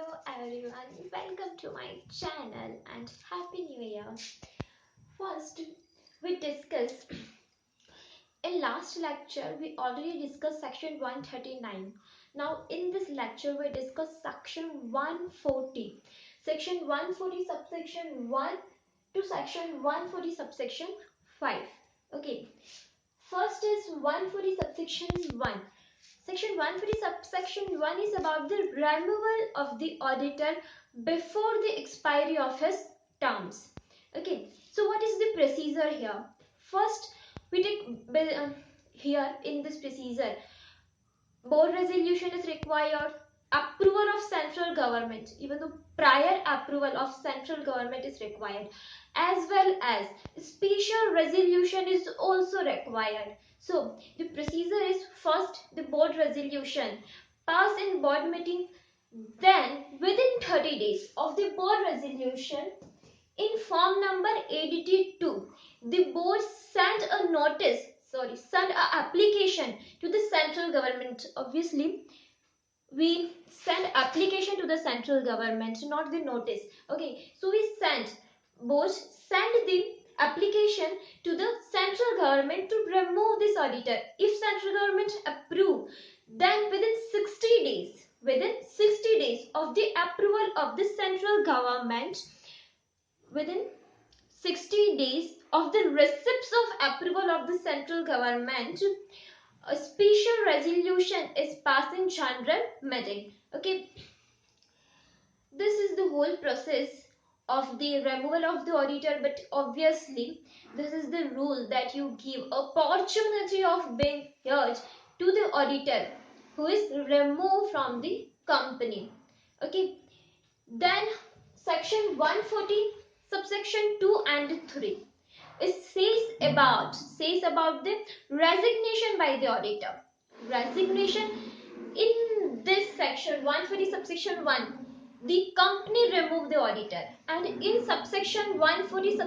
Hello everyone, welcome to my channel and Happy New Year. First, we discuss in last lecture we already discussed section 139. Now in this lecture we discuss section 140. Section 140 subsection 1 to section 140 subsection 5. Okay. First is 140 subsection 1. Section 140 subsection 1 is about the removal of the auditor before the expiry of his terms. Okay, so what is the procedure here? First, we take here in this procedure, board resolution is required, approval of central government, even though prior approval of central government is required, as well as special resolution is also required. So the procedure is first the board resolution pass in board meeting, then within 30 days of the board resolution in form number ADT2, the board sent an application to the central government. Obviously, we send application to the central government, not the notice. Okay, so board send the application to the central government to remove this auditor. If central government approve, then within 60 days of the approval of the central government, within 60 days of the receipts of approval of the central government, a special resolution is passed in general meeting. Okay, this is the whole process of the removal of the auditor, but obviously this is the rule that you give opportunity of being heard to the auditor who is removed from the company. Okay, then section 140 subsection 2 and 3, it says about the resignation by the auditor. Resignation in this section 140 subsection 1, the company removed the auditor, and in subsection 140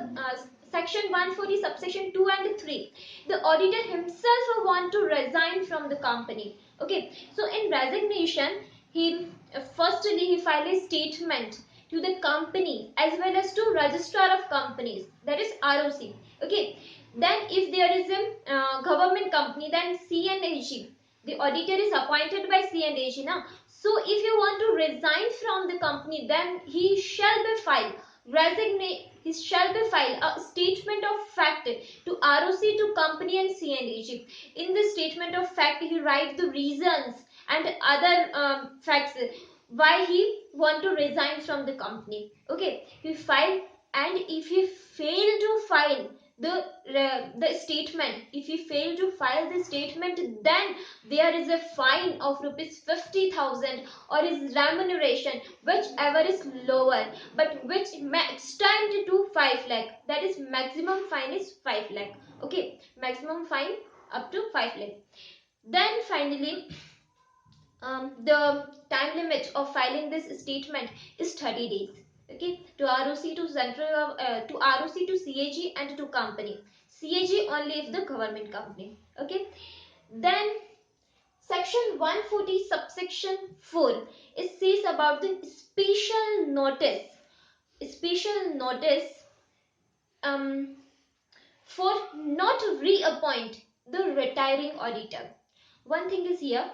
section 140 subsection 2 and 3, the auditor himself want to resign from the company. Okay, so in resignation, he firstly he filed a statement to the company as well as to registrar of companies, that is ROC. Okay, then if there is a government company, then CNAG, the auditor is appointed by CNAG now. So if you want to resign from the company, then he shall be filed a statement of fact to ROC, to company and CNAG. In this statement of fact, he write the reasons and other facts why he want to resign from the company. Okay, he file, and if he fail to file the statement, if he fail to file the statement, then there is a fine of rupees 50,000 or his remuneration, whichever is lower, but which may extend to 5 lakh. That is maximum fine is 5 lakh. Okay, maximum fine up to 5 lakh. Then finally, the time limit of filing this statement is 30 days. Okay, to ROC, to central, to ROC, to CAG and to company. CAG only if the government company. Okay, then section 140 subsection 4, it says about the special notice. Special notice for not reappoint the retiring auditor. One thing is here,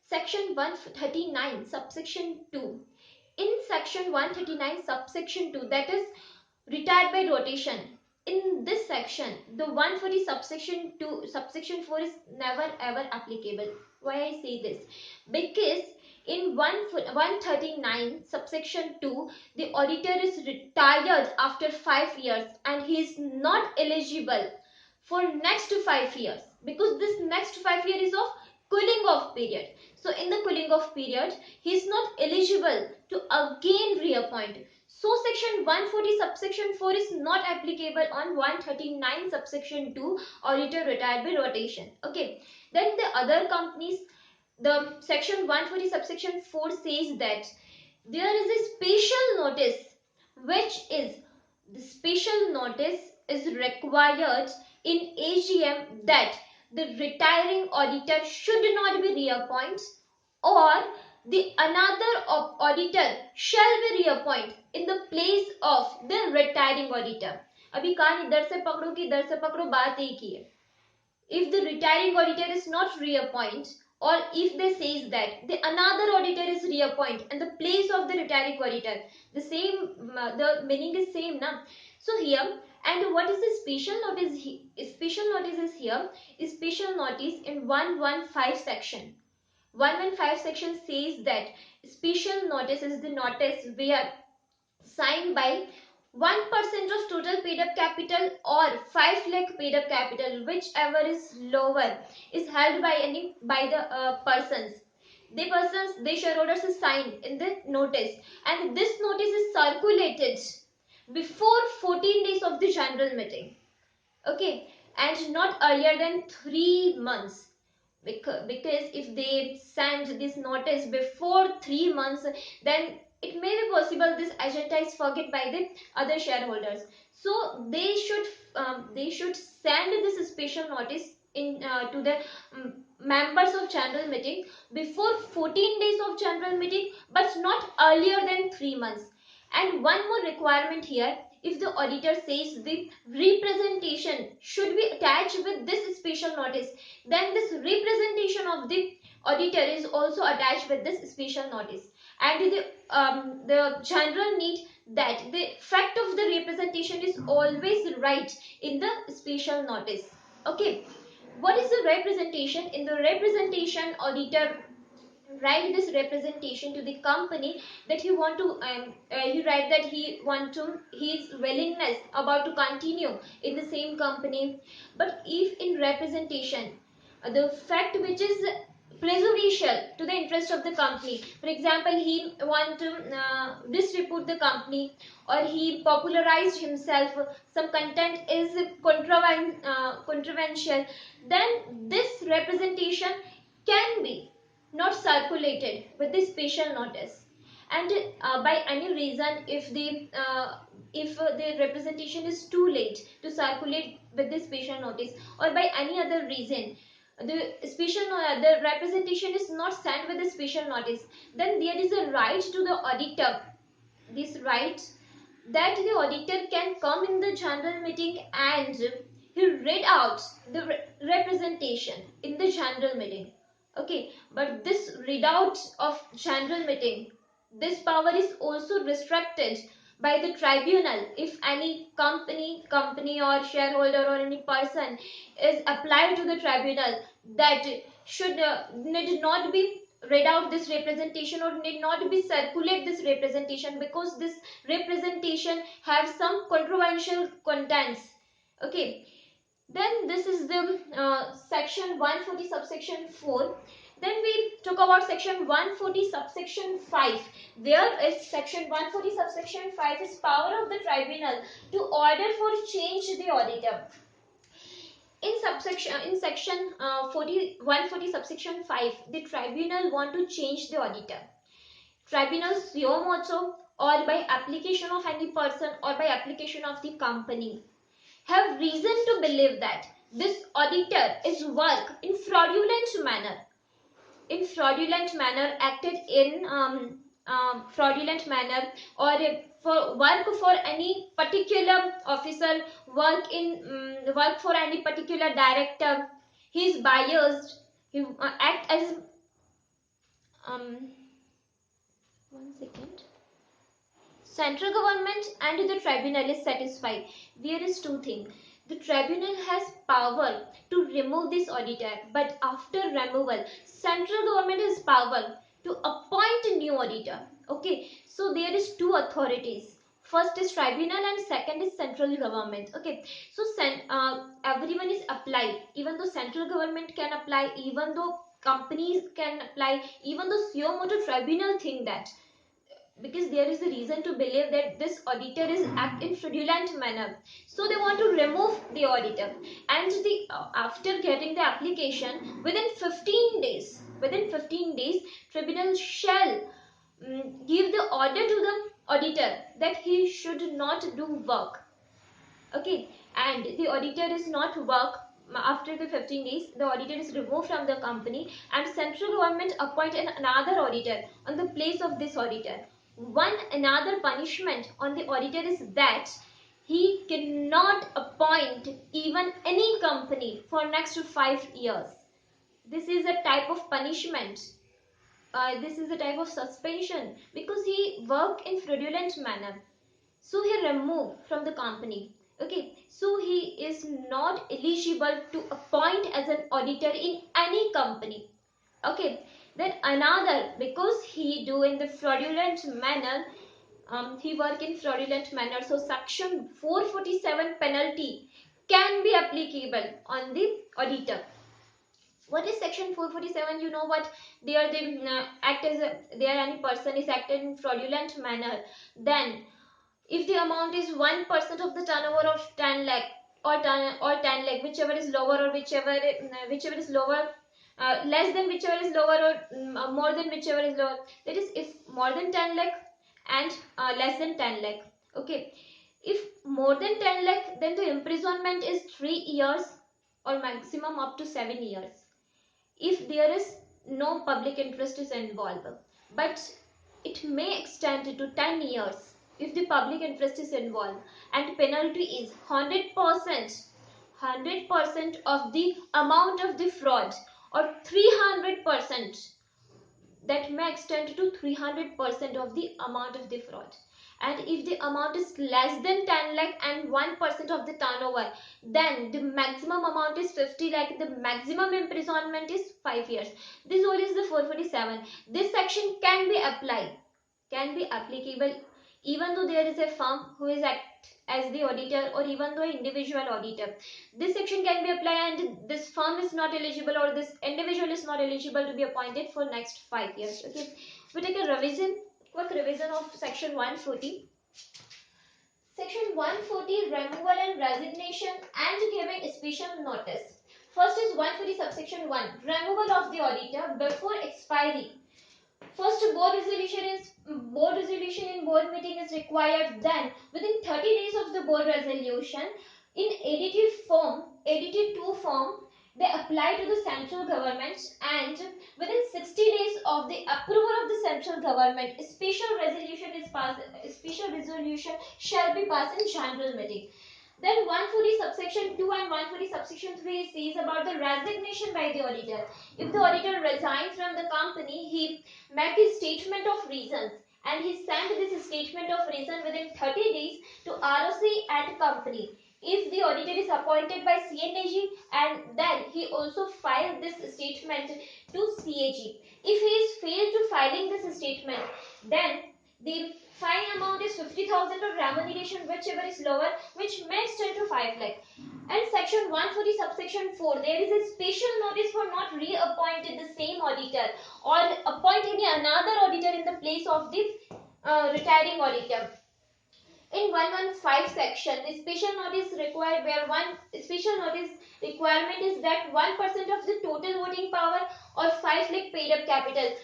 section 139 subsection 2. In section 139 subsection 2, that is retired by rotation, in this section the 140 subsection 2 subsection 4 is never ever applicable. Why I say this? Because in 139 subsection 2, the auditor is retired after 5 years and he is not eligible for next 5 years, because this next 5 years is of cooling off period. So in the cooling off period, he is not eligible to again reappoint. So section 140 subsection 4 is not applicable on 139 subsection 2, auditor retired by rotation. Okay, then the other companies, the section 140 subsection 4 says that there is a special notice, which is the special notice is required in AGM that the retiring auditor should not be reappointed, or the another auditor shall be reappointed in the place of the retiring auditor. अभी कान इधर से पकड़ो कि इधर से पकड़ो, बात एक ही है. If the retiring auditor is not reappointed, or if they says that the another auditor is reappointed in the place of the retiring auditor, the same the meaning is same na. So here, and what is the special notice? Special notice is here. Special notice in 115 section. 115 section says that special notice is the notice where signed by 1% of total paid up capital or 5 lakh paid up capital, whichever is lower, is held by the persons. The persons, the shareholders is signed in the notice, and this notice is circulated before 14 days of the general meeting. Okay, and not earlier than 3 months. Because if they send this notice before 3 months, then it may be possible this agenda is forget by the other shareholders. So they should send this special notice in to the members of general meeting before 14 days of general meeting, but not earlier than 3 months. And one more requirement here, if the auditor says the representation should be attached with this special notice, then this representation of the auditor is also attached with this special notice. And the general need that the fact of the representation is always right in the special notice. Okay, what is the representation? In the representation, auditor write this representation to the company that he want to he write that he want to his willingness about to continue in the same company. But if in representation the fact which is prejudicial to the interest of the company, for example he want to disrepute the company, or he popularized himself, some content is controversial, then this representation can be not circulated with the special notice. And by any reason, if the representation is too late to circulate with the special notice, or by any other reason the representation is not sent with the special notice, then there is a right to the auditor, this right that the auditor can come in the general meeting and he read out the representation in the general meeting. Okay, but this readout of general meeting, this power is also restricted by the tribunal. If any company or shareholder or any person is applied to the tribunal that should need not be read out this representation, or need not be circulate this representation, because this representation have some controversial contents. Okay, then this is the section 140 subsection 4. Then we talk about section 140 subsection 5. There is section 140 subsection 5 is power of the tribunal to order for change the auditor. In section 140 subsection 5, the tribunal want to change the auditor. Tribunal suo motu, or by application of any person, or by application of the company, have reason to believe that this auditor is work in fraudulent manner, acted in fraudulent manner, or for work for any particular officer, work for any particular director, he is biased, he act as one second. Central government and the tribunal is satisfied. There is two things. The tribunal has power to remove this auditor, but after removal, central government has power to appoint a new auditor. Okay, so there is two authorities. First is tribunal and second is central government. Okay, so everyone is applied. Even though central government can apply, even though companies can apply, even though suo motu tribunal think that, because there is a reason to believe that this auditor is act in fraudulent manner, so they want to remove the auditor. And after getting the application, within 15 days tribunal shall give the order to the auditor that he should not do work. Okay, and the auditor is not work after the 15 days, the auditor is removed from the company and central government appoint another auditor on the place of this auditor. Another punishment on the auditor is that he cannot appoint even any company for next 5 years. This is a type of punishment. This is a type of suspension because he worked in fraudulent manner. So he removed from the company. Okay, so he is not eligible to appoint as an auditor in any company. Okay, then another, because he do in the fraudulent manner, he work in fraudulent manner, so section 447 penalty can be applicable on the auditor. What is section 447? You know what? They are the act as a, there any person is acted in fraudulent manner, then if the amount is 1% of the turnover of 10 lakh or 10 lakh, whichever is lower or whichever is lower, less than whichever is lower, or more than whichever is lower, that is if more than 10 lakh and less than 10 lakh. Okay, if more than 10 lakh, then the imprisonment is 3 years or maximum up to 7 years if there is no public interest is involved, but it may extend to 10 years if the public interest is involved, and penalty is 100% of the amount of the fraud, or 300%, that may extend to 300% of the amount of the fraud. And if the amount is less than 10 lakh and 1% of the turnover, then the maximum amount is 50 lakh, the maximum imprisonment is 5 years. This all is the 447. This section can be applied, can be applicable even though there is a firm who is act as the auditor, or even though individual auditor. This section can be applied and this firm is not eligible, or this individual is not eligible to be appointed for next 5 years. Okay, we take a revision, quick revision of section 140. Section 140, removal and resignation and giving special notice. First is 140 subsection 1, removal of the auditor before expiry. First, board resolution in board meeting is required. Then, within 30 days of the board resolution, in edited 2 form, they apply to the central government, and within 60 days of the approval of the central government, special resolution shall be passed in general meeting. Then 140 subsection 2 and 140 subsection 3 says about the resignation by the auditor. If the auditor resigns from the company, he make a statement of reasons, and he sent this statement of reason within 30 days to ROC and company. If the auditor is appointed by CNAG, and then he also filed this statement to CAG. If he is failed to filing this statement, then the fine amount is 50,000, or remuneration whichever is lower, which may extend to 5 lakh. And section 140 subsection 4, there is a special notice for not reappointed the same auditor, or appoint any another auditor in the place of the retiring auditor. In 115 section, the special notice required, where one special notice requirement is that 1% of the total voting power or 5 lakh paid up capital.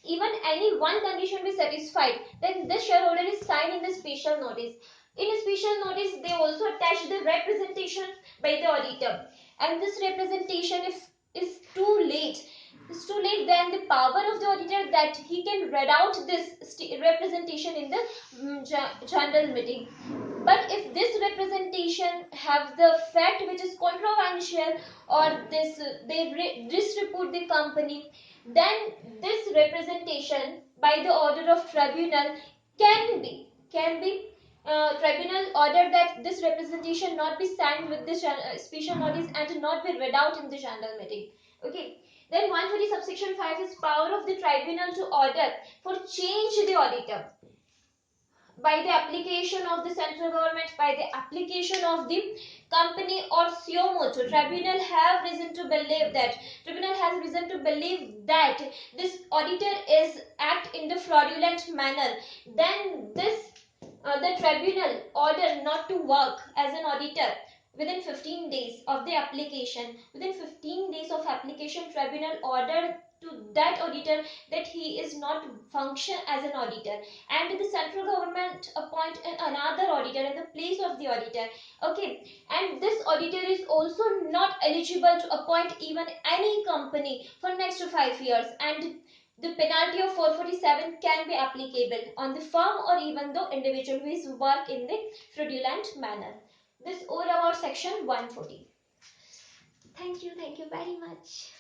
Even any one condition be satisfied, then this shareholder is signed in the special notice. In a special notice, they also attach the representation by the auditor, and this representation, if is too late, then the power of the auditor that he can read out this representation in the general meeting. But if this representation have the fact which is controversial, or this they disrepute the company, then this representation by the order of tribunal can be tribunal order that this representation not be signed with this special notice and not be read out in the general meeting. Okay. Then 140 subsection 5 is power of the tribunal to order for change the auditor by the application of the central government, by the application of the company or suo motu. Tribunal has reason to believe that this auditor is act in the fraudulent manner. Then this the tribunal order not to work as an auditor within 15 days of the application. Within 15 days of application, tribunal order to that auditor that he is not function as an auditor, and the central government appoint another auditor in the place of the auditor. Okay, and this auditor is also not eligible to appoint even any company for next 5 years, and the penalty of 447 can be applicable on the firm or even the individual who is work in the fraudulent manner. This all about section 140. Thank you very much.